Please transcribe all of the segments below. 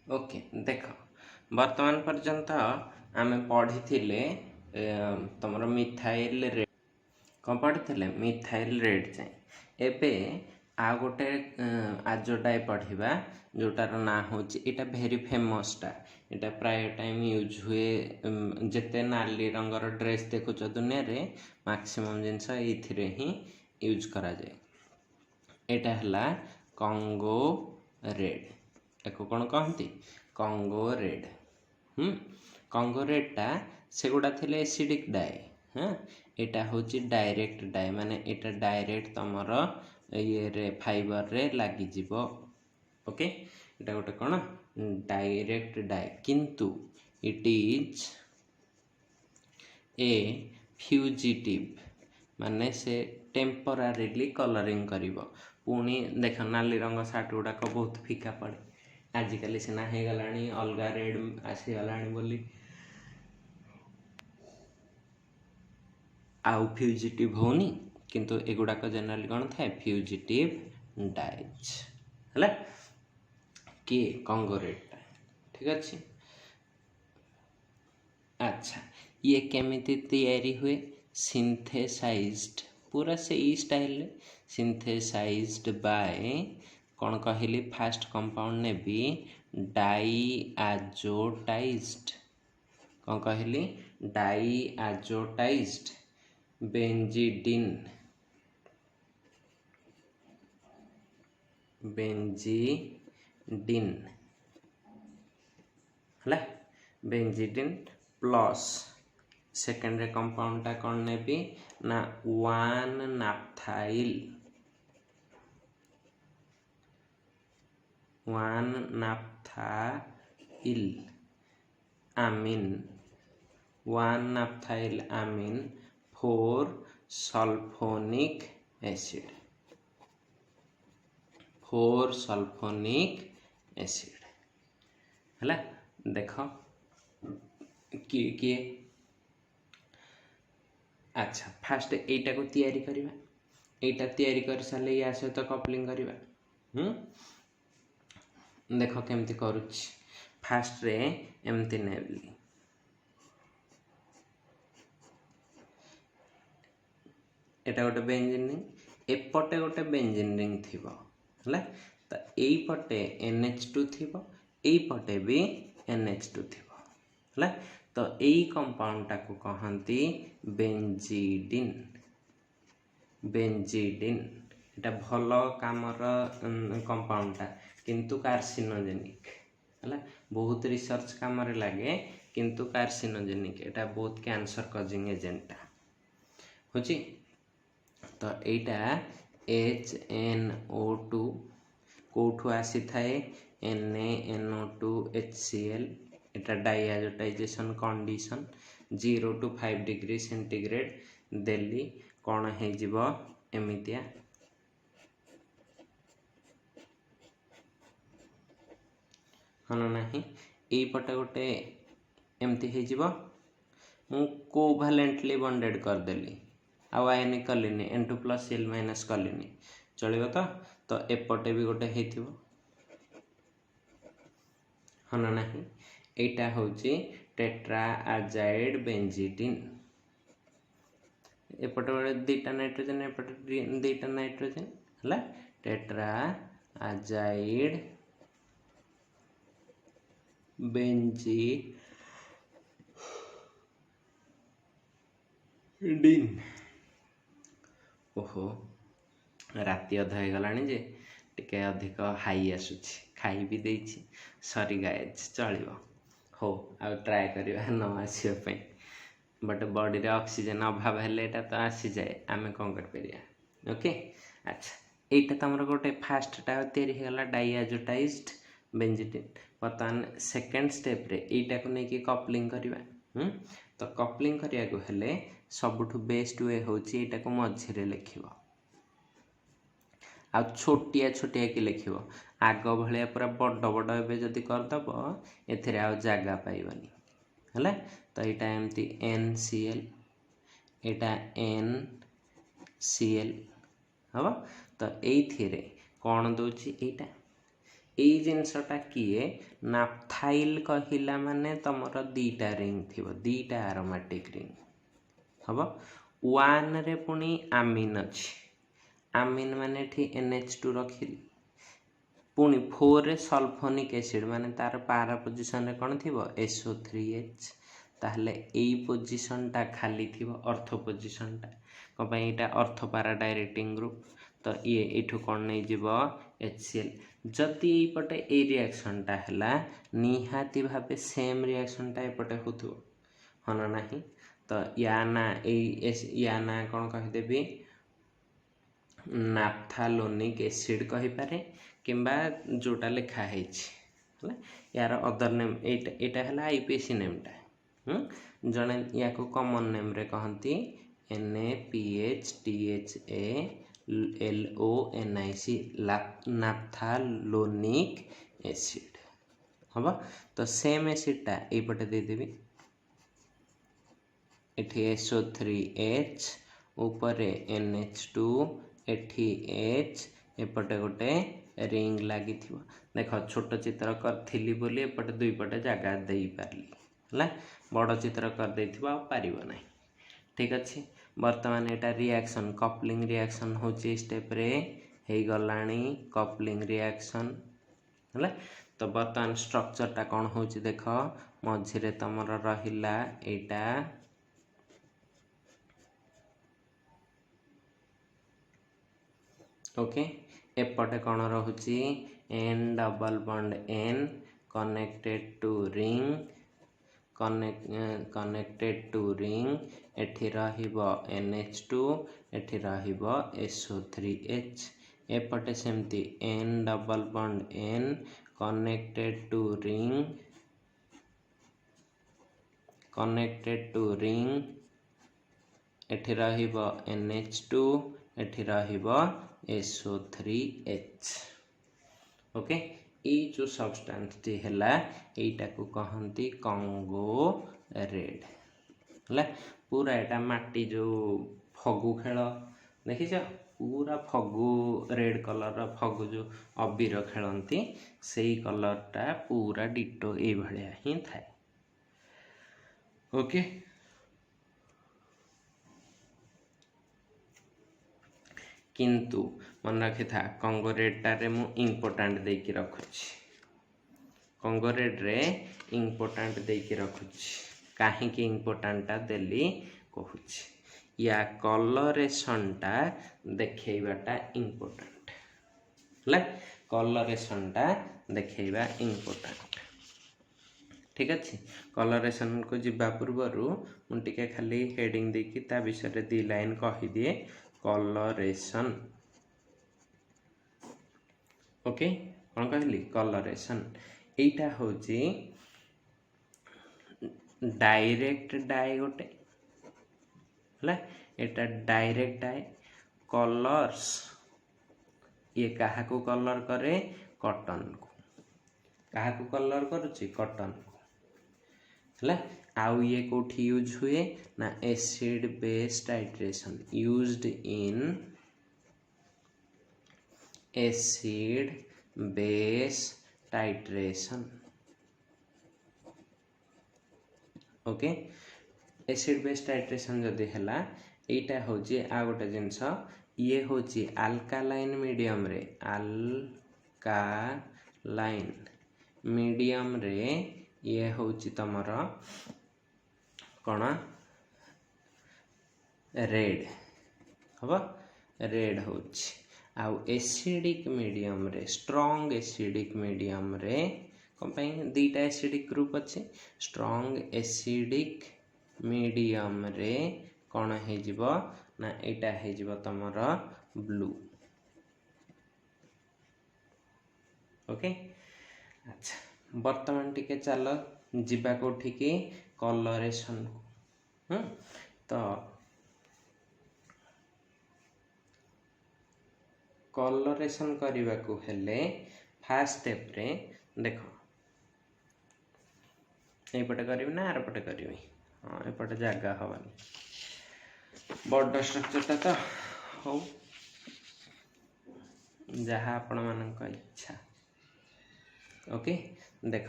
Okay देख वर्तमान पर्यंत आम पढ़ी तुम मिथाइल रेड कौन पढ़ी मिथाइल रेड जाए एबे आ गोटे आजोटाए पढ़ा जोटार ना हूँ यहाँ भेरी फेमसटा यहाँ प्राय टाइम यूज हुए जिते नाली रंगर ड्रेस देखुच दुनिया रे मैक्सिमम जिनस ये ही यूज करा जाए एटा हला कंगो रेड एको कौन कहती कंगो रेड कंगो रेडटा सेगुड़ा थे एसिडिक डाए हाँ यहाँ हूँ डायरेक्ट डाए माने यहाँ डायरेक्ट तुमर ये फाइबर रे लगिज ओके यहाँ गोटे कौन डायरेक्ट डाए किंतु इट इज ए फ्यूजिटिव माने से टेम्परारीली कलरिंग करिवो पुणी देख नाली रंग सार्ट गुड़ाक बहुत फिका पड़े आजिकल सीना हो गलानी अलगा रेड आसीगलानी बोली आउ फ्यूजिटिव होनी किंतु एगुड़ाक जनरली कौन थाए फ्यूजिटिव डाइज है किए कंगो रेडटा ठीक अच्छे। अच्छा ये केमिति तैयारी हुए सिंथेसाइज्ड पूरा से ई स्टाइल सिंथेसाइज्ड बाय कौन कहली फास्ट कंपाउंड ने भी डाईआजोटाइज्ड कौन कहली डाईआजोटाइज्ड बेंजीडिन है बेंजीडिन प्लस सेकेंडरी कंपाउंडटा कौन ने भी ना 1 नाप्थाइल आमीन 1 नाप्थाइल आमीन 4 सल्फोनिक एसिड है देख किए किए अच्छा फास्ट एटा को तैयारी करिबा एटा तैयारी कर साले या सहित कपलिंग करिबा देख केमती करुच्छ फास्ट रे एमती नेली एटा गोटे बेंजीन रिंग एपटे गोटे बेंजीन रिंग थिबो है तो यही पटे NH2 थिबो यही पटे भी NH2 थिबो है तो यही कंपाउंडटा को कहती बेंजीडिन एटा भल कामर कंपाउंडटा किंतु कार्सिनोजेनिक है बहुत रिसर्च काम लगे किंतु कार्सिनोजेनिक एटा बहुत कैंसर कजिंग एजेंटा होची तो यहाँ HNO2 कौठू आसी थाए NaNO2HCl Etah डाईआजोटाइजेशन condition 0 to 5 degree centigrade देली कौन हो एमितिया हाँ ना यही पटे गोटे एमती हो कोभालेंटली बॉन्डेड करदेली आउ आयन कलिनी N2+Cl- कलिनी चलो तो एपटे भी गोटे हो हाँ ना यहाँ हूँ टेट्राआजाइड बेंजीडिन एपटे गोटे दुईटा नाइट्रोजेन एपटे दुईटा नाइट्रोजेन है टेट्राआजाइड बेंजीडिन ओहो राति अध हो गलानी जे टिके अधिक हाई आसुची खाई भी देछि सरी गाइज चलिबो हो आ ट्राए करिबा न आसीबा बट बॉडी रे ऑक्सीजन अभाव हेले एटा तो आसी जाए आमे कोन कर परिया ओके। अच्छा एटा तमर गोटे फास्टटा तैयारी होगला डाईआजोटाइज्ड बेंजीडिन बर्तमान सेकेंड स्टेप रे एटा को नेकी कपलिंग करिबा तो कपलिंग करिया को हेले सबुठु बेस्ट वे होची एटा को मझी रे लिखिबो आ छोटिया छोटिया कि लिखिबो आग भलिया पूरा बड़ बड़ एबे जदी करदब एथिरे आ जागा पाइबनी है तो यहाँ एमती NCl एटा NCl हम तो ये कौन दूची यहाँ एई जिनसटा किए नाफ्थाइल कहिला माने तमर दीटा रिंग थिबो दीटा एरोमेटिक रिंग हबो 1 रे पुनी आमीन अछि आमीन माने ठी NH2 रखिली पुनी 4 रे सल्फोनिक एसिड माने तार पारा पोजीशन रे कोन थिबो SO3H ताहले एई पोजीशन टा खाली थिबो ऑर्थो पोजीशन टा को पई एटा ऑर्थो पारा डायरेक्टिंग ग्रुप तो ये एठू कोन नै जीवो HCl जति एई पटे ए रिएक्शन टा हला निहाती भाबे सेम रिएक्शन टा एपटे होथु हना नाही तो या ना या ना कोन कहि देबी नाफ्थालोनिक एसिड कहि पारे किंबा जोटा लिखा हैछि हला यार अदर नेम एटा हला आईपीसी नेम टा जने या को कॉमन नेम रे कहंती NaPHTHALONIC नाफ्थालोनिक एसिड हबा तो सेम एसिड टा ए पटे दे देबी एठी SO3H ऊपर NH2 एठी H एपटे गोटे रिंग लगी थी देख छोट चित्र करथिली बोली एपटे दुई पटे जगह दे पारली हला बड़ चित्र कर देथिबा पारिबो नाही ठीक अछि वर्तमान एटा रिएक्शन कपलिंग रिएक्शन होची स्टेप रे हे गलाणी कपलिंग रिएक्शन हला तो वर्तमान स्ट्रक्चर टा कोन होची देख मझिरे तमर रहिला एटा ओके एपटे कौन रहुची N double bond N connected to ring connected to ring एठी रहिबो NH2 एठी रहिबो SO3H एपटे सेमती N double bond N connected to ring एठी रहिबो NH2 एठी रहिबो SO3H ओके ए जो सब्सटेंस टी हला एटा को कहंती कंगो रेड हला पूरा एटा माटी जो फगु खेल देखिछ पूरा फगु रेड कलर फगु जो अबीर खेलंती सेही कलर टा पूरा डिटो ए भलिया ही थाए ओके किंतु मन रखी था कंगो रेड रे मु इंपोर्टेंट दे की रखुची कंगो रेड रे इंपोर्टेंट दे की रखुची काहे की इंपोर्टेंट ता देली कहूची या कलरेशन टा देखैबाटा इंपोर्टेंट ले कलरेशन टा देखैबा इंपोर्टेंट ठीक अछि कलरेशन को जिबा पूर्वरु मु टिके खाली हेडिंग दे की ता विषय रे दी लाइन कहि दिए कलरेशन ओके कौन कहली कलरेशन एटा होची डायरेक्ट डाई गोटे हला एटा डायरेक्ट डाई कलर्स ये कहा को कलर करे कॉटन को कहा को कलर करूची कॉटन को हला आउ ये कोठी यूज हुए ना acid base titration used in acid base titration okay acid base titration जदि हला एटा होची आ गोटे जिंस ये होची अल्कालाइन मीडियम रे अल्कालाइन मीडियम रे ये होची तमर कोना रेड हबा रेड होची आउ एसिडिक मीडियम रे स्ट्रांग एसिडिक मीडियम रे कंपाई दीटा एसिडिक ग्रुप अच्छे स्ट्रांग एसिडिक मीडियम रे कौन है जीवो ना एटा है जीवो तमर ब्लू ओके अच्छा वर्तमान टिके चलो जीवा को ठीक कलरेशन को तो कलरेशन करने को हेले फास्ट स्टेप रे देखो एपटे करी ना आर पटे करी हाँ एपटे जगह हवानी बड़ स्ट्रक्चर तो हो जहाँ आपण मान इच्छा ओके देख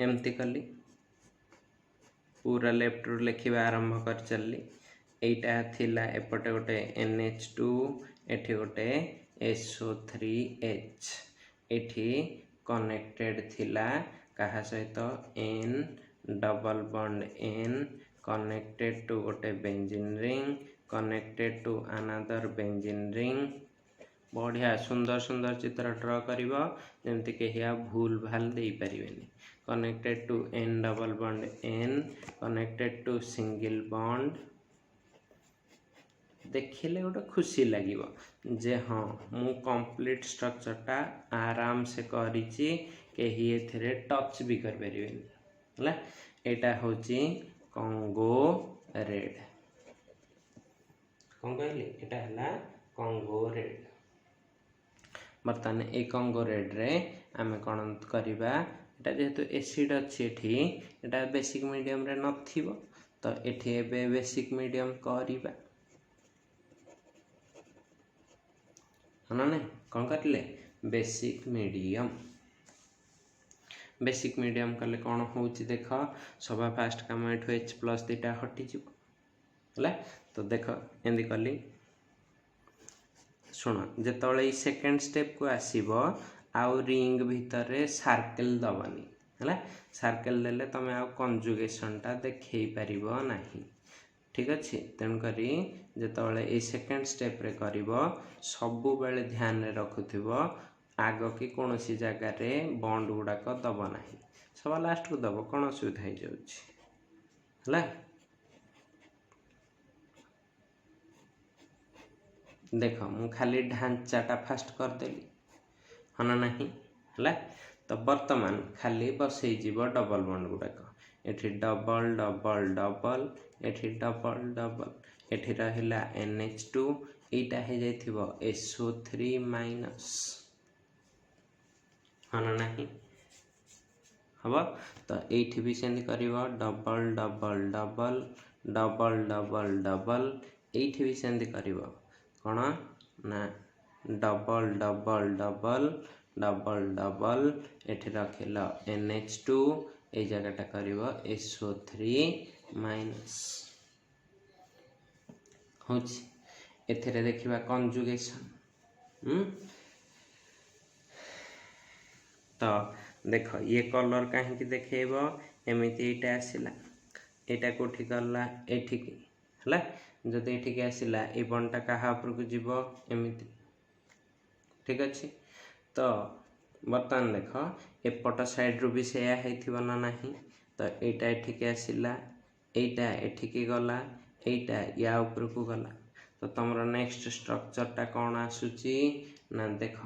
एमती कली पूरा लेफ्ट रू लिखा आरंभ कर चलली एटा थिला एपटे गोटे NH2 एठी गोटे SO3H एठी कनेक्टेड थिला कहा सहित N double bond N connected to गोटे benzene ring connected to another benzene ring बढ़िया सुंदर सुंदर चित्र ड्र करिवो जेमति कहीं आ भूल भाल दे परिवेनी connected to N double bond N connected to single bond देखिले गोटे खुशी लगिवो जे हाँ मु कंप्लीट स्ट्रक्चरटा आराम से करिछि कहीं एथिरे टच भी कर परिवेनी हला एटा होची कंगो रेड कौन कहली एटा हला कंगो रेड बर्तमान ए कंगो रेड रे आमे कौन करिबा एटा जेहेतु एसिड अच्छी एठी एटा बेसिक मीडियम रे नथिबो तो एठी एबे बेसिक मीडियम करिबा हना ने कौन करले बेसिक मीडियम कले कौन होउची देख सभा फास्ट काम एठो H+ दीटा हटि जिवो हला तो देख एंदी कली शुण जिते सेकेंड स्टेप को आसीबो आउ रिंग भितर सर्कल दबनी है सर्कल देले तुम आउ कंजुगेशन टा देखई पारिबो नाही ठीक अच्छे तेणुकरी जिते ये सेकेंड स्टेप रे करिबो सबु बेले ध्यान रे रखुथिबो आग की कौन सी जगह रे बॉन्ड गुड़ाक दब नाही सब लास्ट को दब कौन असुविधा हो जाउछि हला देख मु खाली ढांचाटा फास्ट करदेली हना नहीं है तो वर्तमान खाली बसई जीव डबल बॉन्ड गुड़ाक एठी डबल डबल डबल एठी डबल डबल एठी रहिला NH2 एटा हे जाइथिबो SO3- हना नहीं हबो तो एठी भी सेंड करिवो double double double double double double एठी भी सेंड करिवो कौन ना double double double double double एठी रखिल NH2 ए जगहटा करिवो SO3- होछि एथिरे देखिबा कंजुगेशन तो देख ये कलर कहीं देखेब एमती एटा आसला एटा कोठी गला एठिकी हला जदि एठिकी आसला ए बॉन्डटा कहा ऊपर को जीव एमती ठीक अच्छे तो बर्तमान देख एपट साइड रू भी सेया हेथिबो ना नाही तो एटा एठिकी आसला एटा एठिकी गला एटा या ऊपर को गला तो तमरो नेक्स्ट स्ट्रक्चरटा कौन आसुची ना देख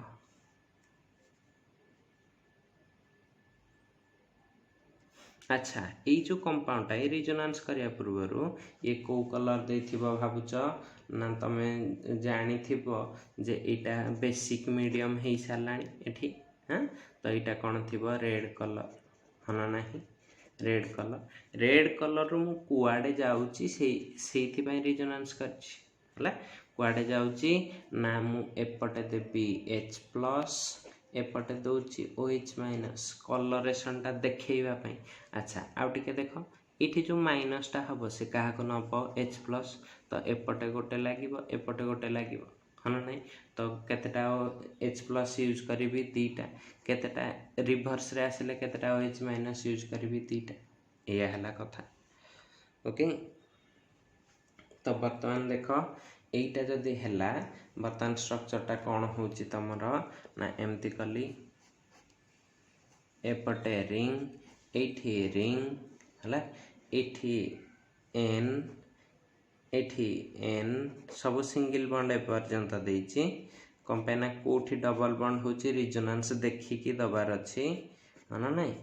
अच्छा ये जो कंपाउंडटा ये रिजोनेंस करिया पूर्व ये को कलर देथिबो भाबुच ना तमे जानी थिबो जे एटा बेसिक मीडियम हे सालानी एठी हां तो एटा कोन थिबो रेड कलर हना नाही रेड कलर मु कुआडे जाउची सेथि पई रिजोनेंस करछि हला कुआडे जाउची ना मु एपटे देबी H+ एपटे दौची OH- कलरेशन टा देखैबा पई अच्छा आउ टिके देखो इठी जो माइनस टा हबो से काहा को नब H+ तो एपटे गोटे लागिबो एपटे गोटे लागिबो हना नहीं तो केतेटा H+ यूज करबी दीटा केतेटा रिवर्स रे आसिले केतेटा OH- यूज करबी दीटा एया हला कथा ओके तो वर्तमान देखो एटा जदि हला वर्तमान स्ट्रक्चरटा कौन होची तमर ना एमती कली एपटे रिंग एठी रिंग हला एठी N सब सिंगल बॉन्ड पर्यंत देछि कंपेना कोठी डबल बॉन्ड होची रिजोनेंस देखिकी दबार अछि माना नहीं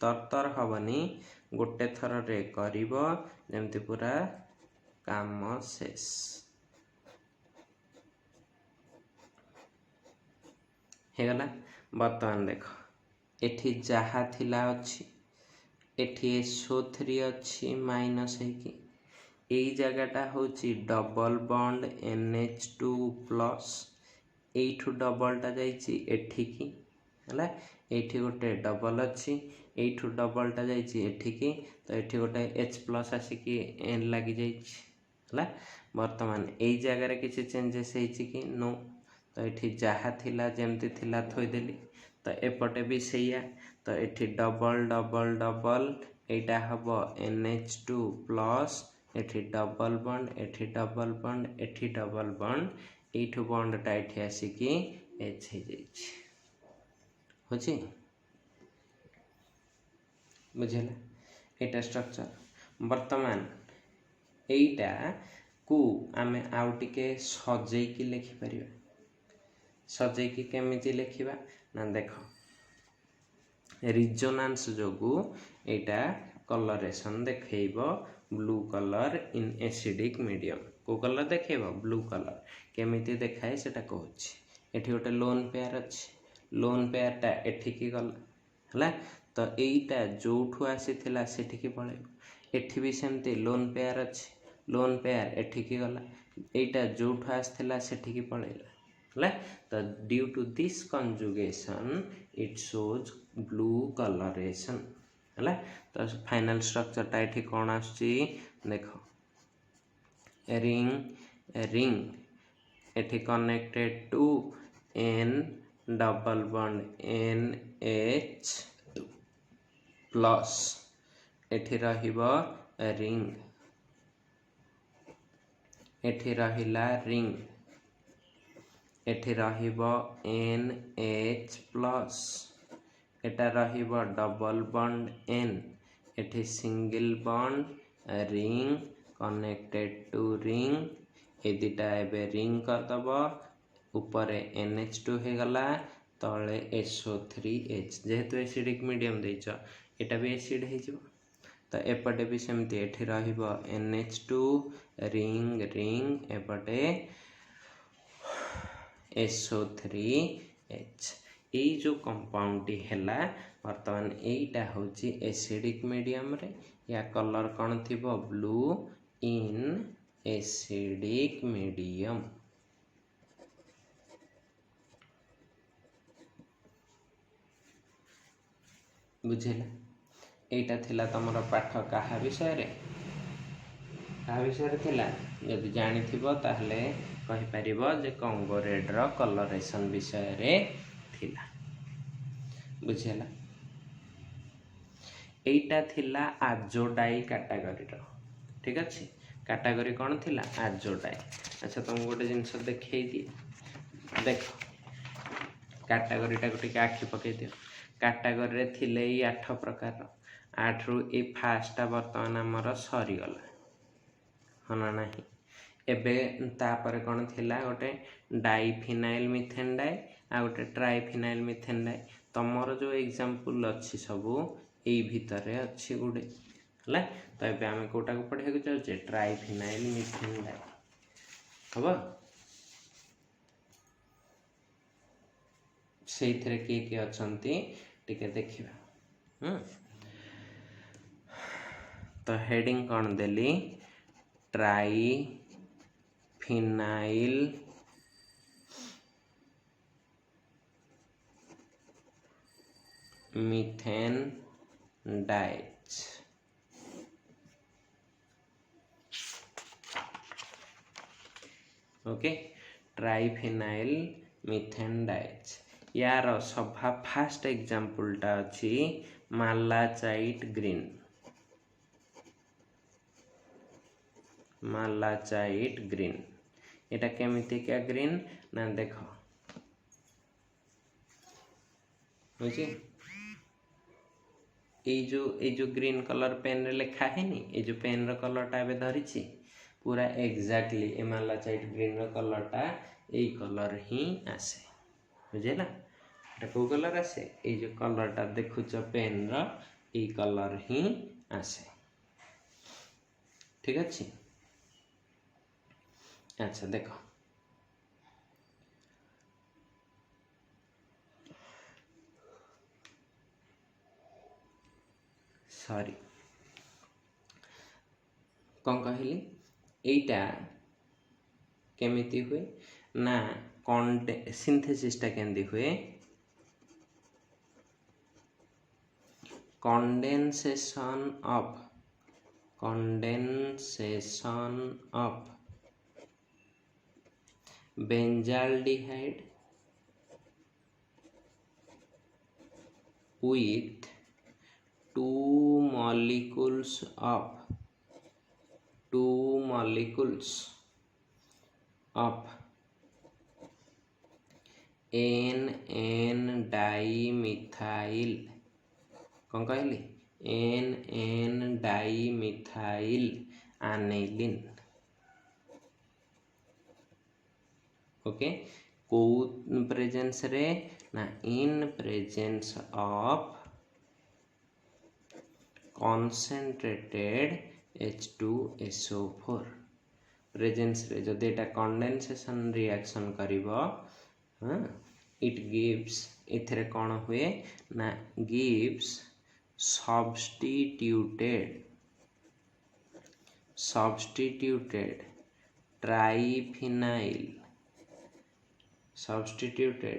तरतर हबनी गोटे थर रे करिवो जेमति पूरा काम शेष हेगला बर्तमान देख एठी जहा थिला अछि एठी SO3 अछि माइनस है कि एई जगहटा होची डबल बॉन्ड NH2+ एठू डबलटा जाइए एठिकी है ये गोटे डबल अच्छी एठू डबलटा जाइए एठिकी तो ये गोटे एच प्लस आसिकी एन लगी जाइए बर्तमान यही जगार किसी चेंजेस कि नो तो ये जहाँ थिला जमती थिला थोदेली तो एपटे भी सैया तो ये डबल डबल डबल यहाँ हम NH2 प्लस एठी डबल बॉन्ड एठी डबल बॉन्ड एठी डबल बॉन्ड एठू बॉन्डटा ये आसिकी एच हो जाइए बुझेगा एटा स्ट्रक्चर बर्तमान एटा को आमे आउ टिके सजेकी लिखिपर सजेकी केमिति लिखिबा ना देख रिजोनांस जोगु एटा कलरेशन देखेब blue colour in acidic medium को कलर देखेब ब्लू कलर केमिति देखाए सेटा कहूँ एठी गोटे लोन पेयर अच्छी लोन पेयरटा एठिकी गला है तो यहीटा जोठू आसीथिला सेठिकी पळेब एठी भी सेमती लोन पेयर अच्छी लोन पेयर एठिकी गला एटा जोठू आसीथिला सेठिकी पळेला है तो due to this conjugation it shows blue colouration है तो फाइनल स्ट्रक्चरटा ये कौन आसुची देख रिंग रिंग एठी connected to N double bond NH plus एठी रहिबो रिंग एठी रहिला रिंग एठी रहिबो NH प्लस एटा रहिबो डबल बॉन्ड N एठी single bond ring connected to ring ए दुटा एबे रिंग करदब ऊपर NH2 हो गला तले SO3H जेहेतु एसिडिक मीडियम देच एटा भी एसिड हो तो एपटे भी सेमती एठी रहिबो NH2 रिंग रिंग एपटे SO3H ये जो कंपाउंड टी हैला वर्तमान एटा होची एसिडिक मीडियम रे या कलर कौन थी ब्लू इन एसिडिक मीडियम बुझेला एटा थिला तमरो पाठ कहा विषय रे थिला यदि जानी थिबो ताहले कहि परिबो जे कंगो रेड रो कलरेशन विषय रे थिला बुझेला एटा थिला आजोडाई कैटेगरी रो ठीक अछि कैटेगरी कौन थिला आजोडाई अच्छा तुम गोटे जिनस देखै दिए देख कैटेगरी टा गोटे आखि पकै दियो कैटेगरी रे थिले 8 प्रकार 8 रु ए फास्ट वर्तमान आमर सरीगला हना नहीं एबे तापर कौन थिला गोटे डाइफिनाइल मिथेन डाई आ गोटे ट्राइफिनाइल मिथेन डाई तमर जो एग्जांपल अच्छी सबू एई भितरे अच्छी गुडे हला तो एबे आमे कोटा को पढ़े को चाहछे ट्राइफिनाइल मिथेन डाई हबो सेइथरे के अछंती टिके देखिबा तो हेडिंग कौन देली triphenyl methane dyes okay triphenyl methane dyes यार सभा फास्ट एग्जांपल टा अछि मालाचाइट ग्रीन मालाचाइट ग्रीन एटा केमिति क्या ग्रीन ना देखो बुझी ए जो ग्रीन कलर पेन रे लिखा है नी ए जो पेन रो कलर टा बे धरिछि पूरा एग्जैक्टली ए मालाचाइट ग्रीन रो कलर टा ए कलर ही आसे बुझेला एटा को कलर आसे ए जो कलर टा देखुछ पेन रो ए कलर ही आसे ठीक अछि अच्छा देखो सॉरी कौन कहली एटा केमिति हुए ना सिंथेसिसटा केंदी हुए condensation of benzaldehyde with two molecules of NN dimethyl कौन कहली NN dimethyl aniline ओके को प्रेजेंस रे ना in presence of concentrated H2SO4 presence रे जदि एटा कंडेंसेशन रिएक्शन करिवो इट गिव्स इथरे कौन हुए ना gives substituted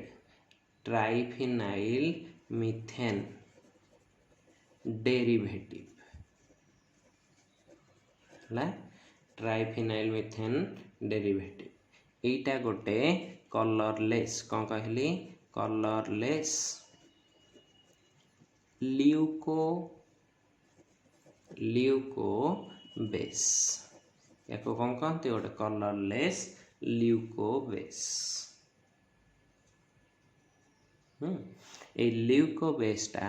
triphenyl methane derivative triphenyl methane derivative एटा गोटे कलरलेस कौन कहली कलरलेस ल्यूको बेस याको कौन कहते गोटे कलरलेस ल्यूको बेस ए ल्यूको बेसटा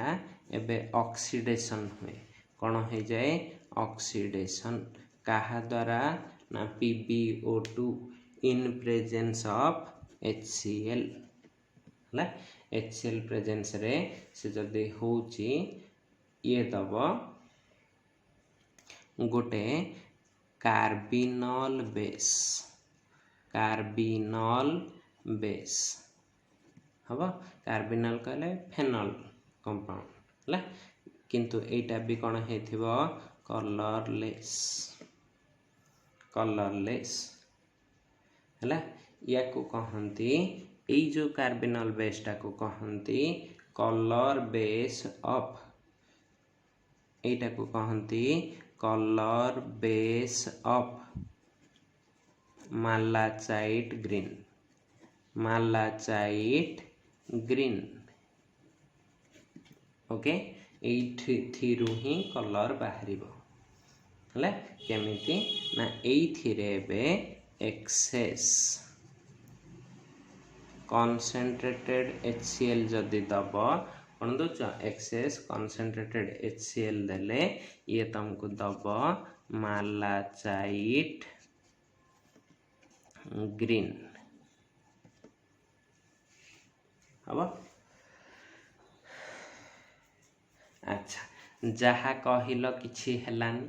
एबे ऑक्सीडेशन हुए कौन हो जाए ऑक्सीडेशन कहा द्वारा ना PbO2 in presence of HCl है HCl प्रेजेंस रे से जदि होची ये दब गोटे कार्बिनल बेस हम कार्बिनल कहले फेनल कंपाउंड है किंतु एटा भी कौन हेथिबो कलरलेस है या को कहती यही जो कार्बिनल बेसटा को कहती कलर बेस ऑफ एटा को कहती colour base of malachite green okay एइथिरु ही कलर बाहरिबो हला केमिति ना एइथिरे बे एक्सेस concentrated HCl जदि दब कौन दौच एक्सेस concentrated HCl देले ये तुमको दब मालाचाइट ग्रीन हम अच्छा जहा कहल किछि हेलानी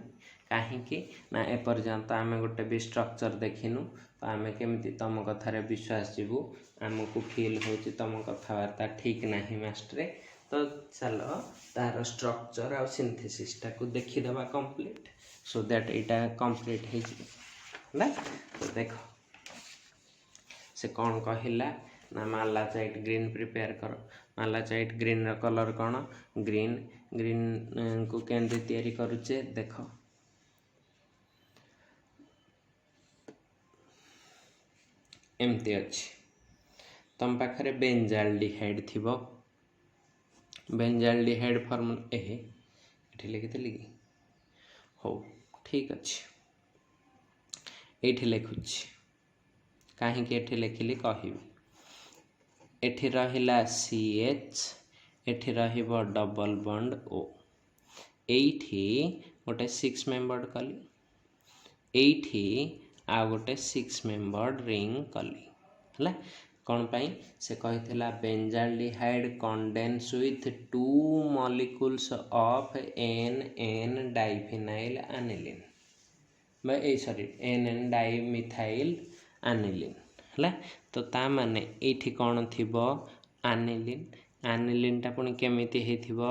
कहीं ना एपर्यंत आम गोटे भी स्ट्रक्चर देखिनु तो आम केमी तुम कथार विश्वास जीवु आमको फील हो तुम कथबार्ता ठीक नहीं मास्टरे तो चलो तार स्ट्रक्चर आ सिंथेसिसटा को देखीदे complete so that Etah complete हो तो देख से कौन कहला ना मालाचाइट ग्रीन प्रिपेयर कर मालाचाइट ग्रीन कलर कौन ग्रीन को केंद्र तैयारी करुचे देख एमती अच्छी तुम पाखे बेंजाल्डिहाइड थी बेंजाल्डिहाइड फॉर्मूला ये लिखी कि हो ठीक अच्छे ये लिखुची कहीं लिखिली कहबी एठी रहिला CH एठी रहिबो डबल बॉन्ड O एठी गोटे 6 मेंबर्ड कली एठी आ गोटे 6 मेंबर्ड रिंग कली है कौन पाई से कही benzaldehyde condense with 2 molecules of NN diphenyl aniline sorry NN dimethyl aniline है तो ता माने एठी कौन थिबो एनिलीन टा पुणी केमिति हेथिबो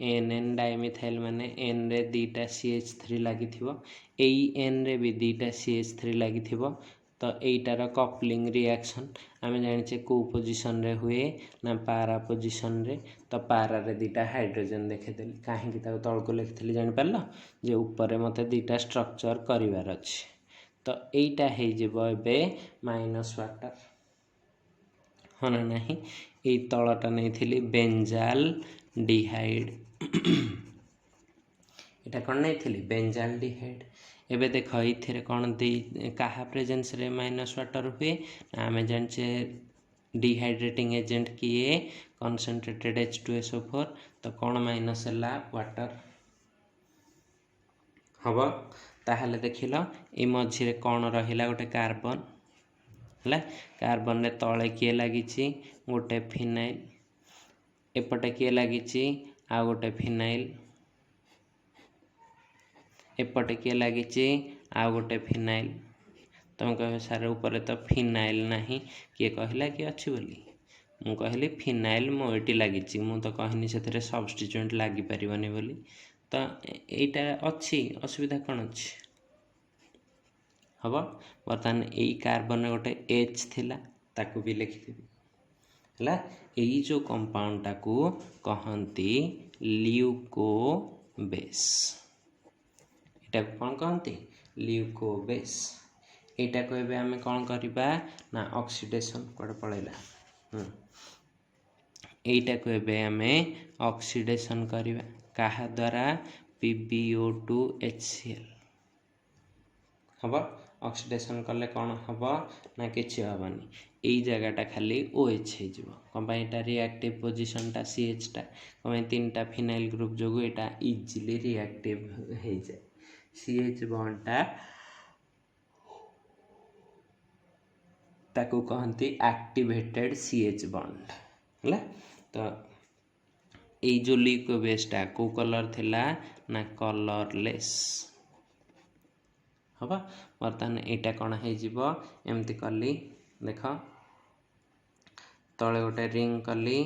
NN डाइमिथाइल माने N रे दीटा CH3 लागि थिबो एई N रे भी दीटा CH3 लागि थिबो तो यीटार कपलिंग रिएक्शन आम जाने कौ पोजिशन रे हुए ना पारा पोजिशन रे। तो पारा रे दुटा हाइड्रोजन देखीदेली कहीं तौक लिखी जापर जे ऊपर मत दुटा स्ट्रक्चर करार अच्छे। तो यहीटा हो माइनस वाटर हाँ ना नहीं ये तलटा नहीं बेंजाल डिहाइड यहाँ कौन नहीं बेंजाल डिहाइड। एबे देख ये कौन दे क्या प्रेजेंस रे माइनस वाटर हुए आम जाने डिहाइड्रेटिंग एजेंट किए कॉन्सेंट्रेटेड H2SO4 तो कौन माइनस है वाटर हम ताहले देख ये मझे कौन रहा गोटे कार्बन है कार्बन रे तले किए लगी गोटे फिनाइल एपटे किए लगी आ गोटे फिनाइल एपटे किए लगी आ गोटे फिनाइल। तुम कह सारे ऊपर तो फिनाइल नहीं किए कहला कि अच्छी बोली मु कहली फिनाइल मोटी लगी मु तो कहनी से सब्स्टिट्यूएंट लगी पारनी बोली। तो यहीटा अच्छी असुविधा कौन अच्छी हम बर्तमान यही कार्बन गोटे H थिला ताकू भी लिखिदेवी है यही जो कंपाउंडटा को कहती ल्यूकोबेस यहाँ कौन कहती ल्यूकोबेस। यहाँ को एबे आमे कौन करबा ना ऑक्सीडेशन कोड पळैला यहाँ को एबे आमे ऑक्सीडेशन करबा कहा द्वारा PbO2HCl हम ऑक्सीडेशन कले कौन हम ना किसी हेनी यही जगहटा खाली OH हो रिएक्टिव पोजिशनटा CH टा कम तीन टा फिनाइल ग्रुप जो यहाँ इजिली रिएक्टिव हो जाए CH बॉन्डटा ताकू कहती एक्टिवेटेड CH बॉन्ड है। तो ये जो ल्यूकोबेसटा को कलर थिला ना कलरलेस हम बर्तमान यहाँ कौन होमती कली देख तले गोटे रिंग कली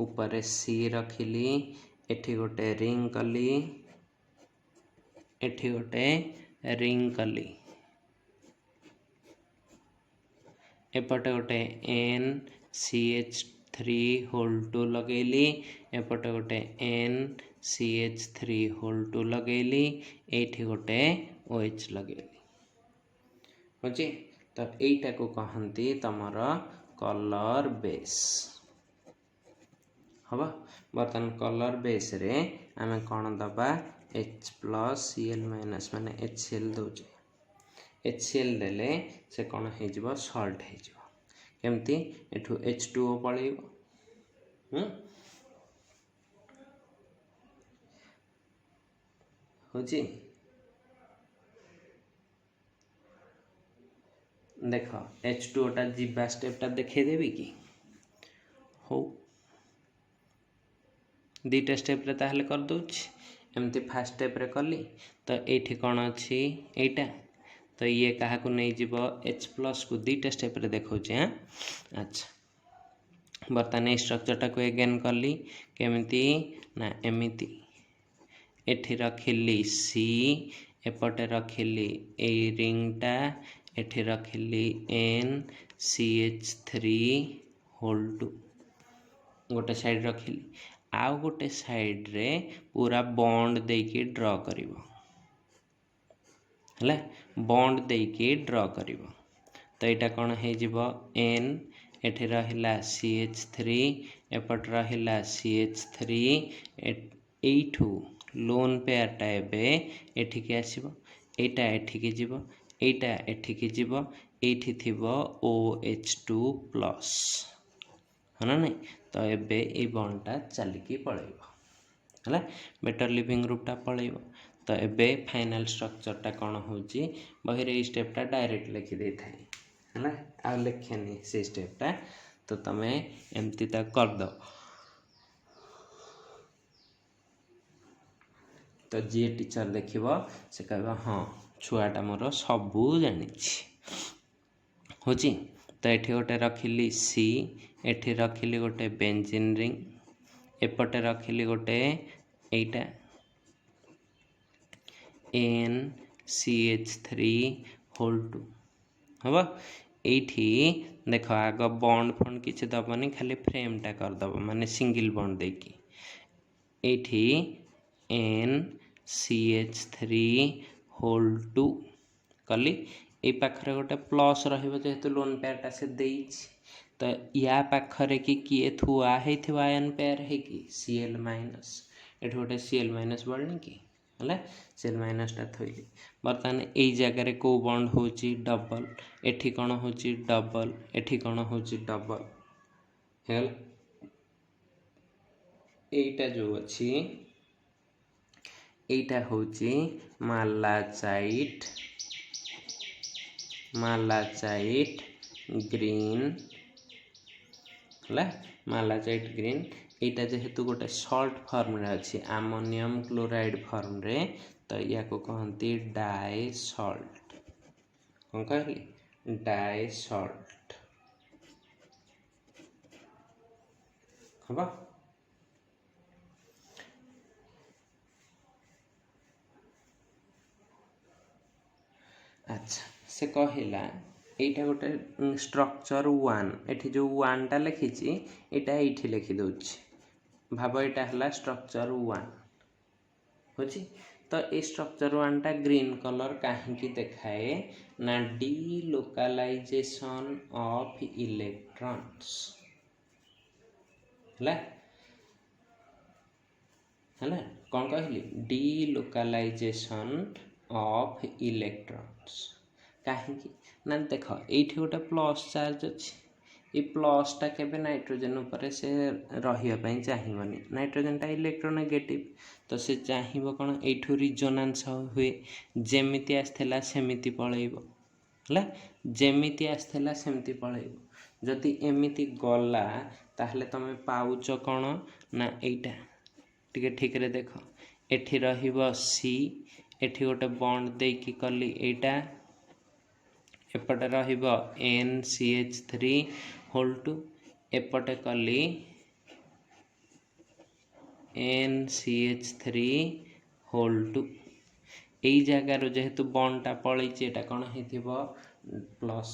ऊपर C रखिली एठी गोटे रिंग कली एठी गोटे रिंग कली एपटे गोटे NCH3 लगेली एपटे गोटे NCH3 लगेली एठी गोटे OH लगेली बुझी। तो यहीटा को कहती तमर कलर बेस हम बर्तमान कलर बेस रे आमे कौन दबा H+Cl- माने HCl दौचे HCl देले से कौन हो सल्ट होमती एठू H2O पलैब होची देख H2O टा जीवा स्टेपटा देखदेवी कि हो दुईटा स्टेप रे ताहले कर दूची एमती फास्ट स्टेप रे कली तो ये कौन अच्छी यहीटा तो ये क्या नहीं जीव H+ को दुईटा स्टेप रे देखौचे हाँ अच्छा बर्तमान ये स्ट्रक्चरटा को एगेन कली केमिति ना एमिति एठी रखिली C एपटे रखिली ए रिंगटा एठी रखिली NCH3 गोटे साइड रखिली आउ गोटे साइड रे पूरा बॉन्ड देकी ड्रॉ करिवो है बॉन्ड देकी ड्रॉ करिवो। तो यहाँ कौन हो N एठी रहिला CH3 एपट रहिला CH3 एठू लोन पेयरटा एबे एठिके आसीबो एटा एठिके जीवो एटा एठिके जीवो एठी थिबो OH2+ है ना नहीं। तो एबे ए बॉन्डटा चलिकी पलैब है बेटर लिविंग ग्रुपटा पलैब। तो एबे फाइनल स्ट्रक्चरटा कौन होची बहिरे स्टेपटा डायरेक्ट लिखि दे थाए है आ लिखेनी से स्टेपटा तो तमें एमती तक कर दो। तो जी टीचर देखिबो से कहबो हाँ छुआटा मोर सबू जानी होची। तो एठी गोटे रखिली C एठी रखिली गोटे बेंजीन रिंग एपटे रखिली गोटे एटा NCH3 हम एठी देख आग बॉन्ड फंड किसी दबनी खाली फ्रेमटा करदब माने सिंगल बॉन्ड देकी एठी NCH3 होल 2 कली ए पाखरे गोटे प्लस रहिबो जेहेतु लोन पेयरटा से देइछि तो या पाखरे कि किए थुआ हेथिबा आयन पेयर है कि Cl माइनस एठी गोटे Cl माइनस बढ़नी कि हला Cl माइनस टा थइली बर्तमान एई जगह को बॉन्ड होची डबल एठी कोन होची डबल एठी कोन होची डबल हेल एटा जो अछि एटा होची मालाचाइट ग्रीन हला मालाचाइट ग्रीन एटा जेहेतु गोटे सॉल्ट फॉर्म रे अछि अमोनियम क्लोराइड फॉर्म रे तो या को कहंती डाई सॉल्ट कोन कहली डाई सॉल्ट हबा अच्छा से कहला एटा गोटे स्ट्रक्चर 1 एठी जो 1 टा लिखिछि एटा एठी लिखि दउछि भाव एटा हला स्ट्रक्चर 1 होछि तो ए स्ट्रक्चर 1 टा ग्रीन कलर काहे की देखाए ना डीलोकलाइजेशन ऑफ इलेक्ट्रॉन्स हला हला कोन कहली डीलोकलाइजेशन ऑफ इलेक्ट्रॉन्स काहे की ना देख एठी गोटे प्लस चार्ज अछि ए प्लस टा केबे नाइट्रोजन ऊपर से रहिया पई चाहिबनी नाइट्रोजन टा इलेक्ट्रोनेगेटिव तो से चाहिबो कोन एठू रिजोनेंस हुए जेमिति आस्थला सेमिति पळेइबो हला जेमिति आस्थला सेमिति पळेइबो जदि एमिति गला ताहले तमे पाउच कोन ना एटा टिके ठीक रे देख एठी रहिबो C एठी गोटे बॉन्ड दे की कली एटा एपटे रहिबो NCH3 होल 2 एपटे कली NCH3 होल 2 एई जगह रो जेहेतु बॉन्ड टा पळै छि एटा कोन हेतिबो प्लस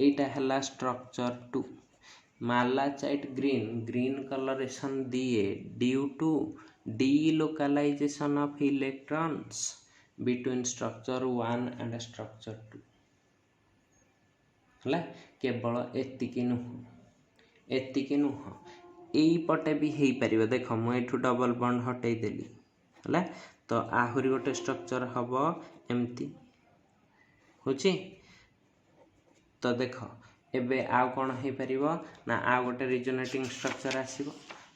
एटा हला स्ट्रक्चर 2 मालाचाइट ग्रीन कलरेशन दिए due to delocalization of electrons between structure 1 and structure 2 हला केवल एतिकी नुह एई पटे भी हेई परिबो देख मु एठू डबल बॉन्ड हटै देली हला तो आहुरी गोटे स्ट्रक्चर हबो एम्ति होची तो देख एबे आउ कोन हे परिबो ना आ गोटे रिजोनेटिंग स्ट्रक्चर आसीबो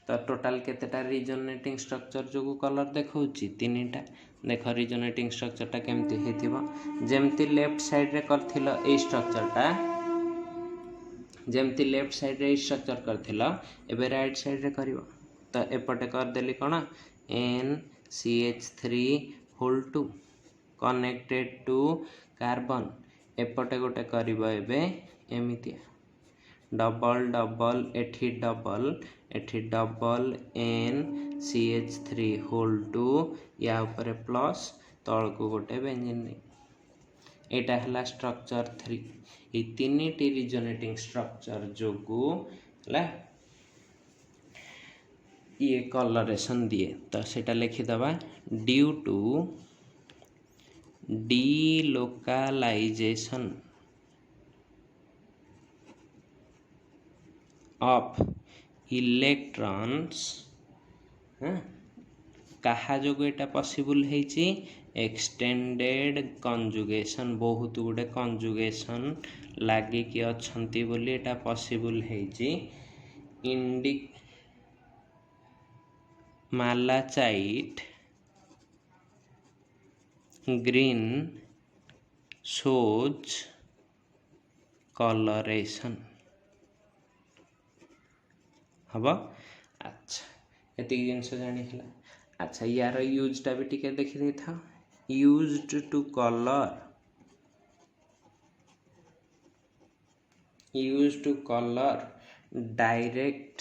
तो टोटल केतेटा रिजोनेटिंग स्ट्रक्चर जो कलर देखौची तीनटा देख रिजोनेटिंग स्ट्रक्चर टा केमती हेतिबो जेमती लेफ्ट साइड रे करथिलो ए स्ट्रक्चर टा जेमती लेफ्ट साइड रे स्ट्रक्चर करथिलो एबे राइट साइड रे करिवो तो एपटे कर देली कोन NCH3 होल 2 कनेक्टेड टू कार्बन एपटे गोटे करिवो एबे एमितिया डबल एठी डबल NCH3 होल 2 या ऊपर प्लस तल को गोटे बेंजीन एटा हला स्ट्रक्चर 3 ई तीनटी रिजोनेटिंग स्ट्रक्चर जोगु हला ये कलरेशन दिए तो सेटा लिखि दबा due to delocalization of electrons कहा जोगु एटा पॉसिबल हेची एक्सटेंडेड कंजुगेशन बहुत गुडे कंजुगेशन लागी कि अछंती बोली एटा पॉसिबल हेची इंडी मालाचाइट ग्रीन शोज कलरेशन हबा अच्छा एति जिंस जानी हला अच्छा यार यूज टा भी टिके देखि दे था यूज्ड टू कलर डायरेक्ट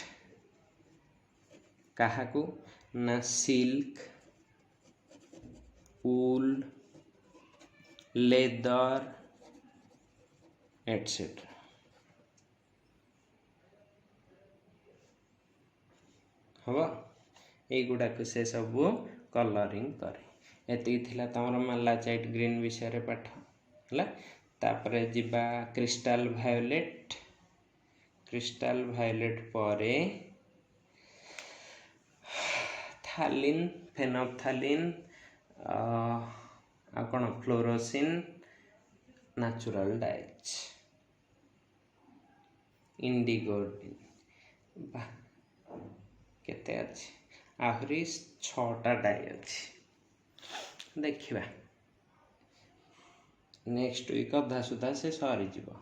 काहाकू ना सिल्क वूल लेदर एटसेट्रा। हम युड़ाक से सब कलरिंग करे। एति तुम मालाचाइट ग्रीन विषय पाठ है। तापर जीवा क्रिस्टाल भायोलेट। क्रिस्टाल भायोलेट परे थालिन फेनोप्थालिन कौन फ्लोरोसिन नेचुरल डाइज इंडिगो केते अच्छी आहरी 6टा डाई अच्छी। देखिबा नेक्स्ट वीक अधा सुधा से सरी जीव।